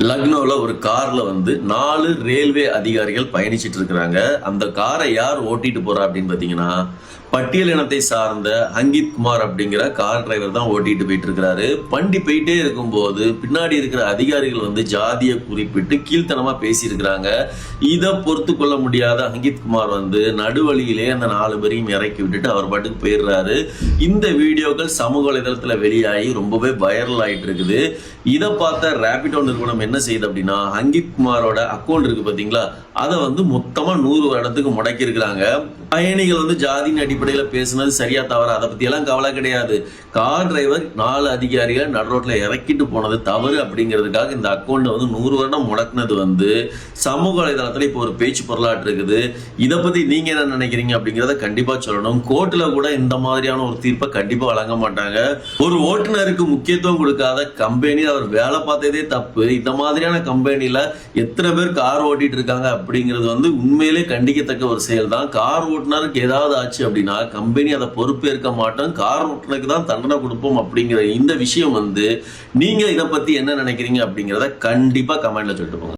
லக்னோவில் ஒரு கார்ல வந்து 4 ரயில்வே அதிகாரிகள் பயணிச்சிட்டு இருக்கிறாங்க. அந்த காரை யார் ஓட்டிட்டு போறா அப்படின்னு பாத்தீங்கன்னா, பட்டியல் இனத்தை சார்ந்த அங்கித் குமார் அப்படிங்கிற கார் டிரைவர் தான் ஓட்டிட்டு போயிட்டு இருக்கிறாரு. வண்டி போயிட்டே இருக்கும்போது பின்னாடி இருக்கிற அதிகாரிகள் வந்து ஜாதியை குறிப்பிட்டு கீழ்த்தனமா பேசியிருக்கிறாங்க. இதை பொறுத்து கொள்ள முடியாத அங்கித் குமார் வந்து நடுவழியிலே அந்த 4 பேரையும் இறக்கி விட்டுட்டு அவர் பாட்டுக்கு போயிடுறாரு. இந்த வீடியோக்கள் சமூக வலைதளத்தில் வெளியாகி ரொம்பவே வைரல் ஆயிட்டு இருக்குது. இதை பார்த்த ரேபிடோ நிறுவனம் என்ன செய்யுது அப்படின்னா, அங்கித் குமாரோட அக்கௌண்ட் இருக்கு பாத்தீங்களா, அதை வந்து மொத்தமா 100 இடத்துக்கு முடக்கி இருக்கிறாங்க. பயணிகள் வந்து ஜாதியின் அடிப்படையில் பேசுனது சரியா தவறு, அதை பத்தி எல்லாம் கவலை கிடையாது. கார் டிரைவர் 4 அதிகாரிகள் நடு ரோட்ல இறக்கிட்டு போனது தவறு அப்படிங்கிறதுக்காக இந்த அக்கௌண்ட் வந்து 100 வருடம் முடக்குனது வந்து சமூக வலைதளத்துல இப்போ ஒரு பேச்சு பொருளாட்டு இருக்குது. இதை பத்தி நீங்க என்ன நினைக்கிறீங்க அப்படிங்கிறத கண்டிப்பா சொல்லணும். கோர்ட்ல கூட இந்த மாதிரியான ஒரு தீர்ப்பை கண்டிப்பா வழங்க மாட்டாங்க. ஒரு ஓட்டுநருக்கு முக்கியத்துவம் கொடுக்காத கம்பெனி அவர் வேலை பார்த்ததே தப்பு. இந்த மாதிரியான கம்பெனில எத்தனை பேர் கார் ஓட்டிட்டு இருக்காங்க அப்படிங்கிறது வந்து உண்மையிலே கண்டிக்கத்தக்க ஒரு செயல் தான். கார் ஓட்டுநருக்கு ஏதாவது ஆச்சு அப்படின்னா கம்பெனி அதை பொறுப்பேற்க மாட்டோம், கார் ஓட்டுநருக்கு தான் தண்டனை கொடுப்போம் அப்படிங்கிற இந்த விஷயம் வந்து நீங்க இதை பத்தி என்ன நினைக்கிறீங்க அப்படிங்கிறத கண்டிப்பா கமெண்ட்ல சொல்லிட்டு போங்க.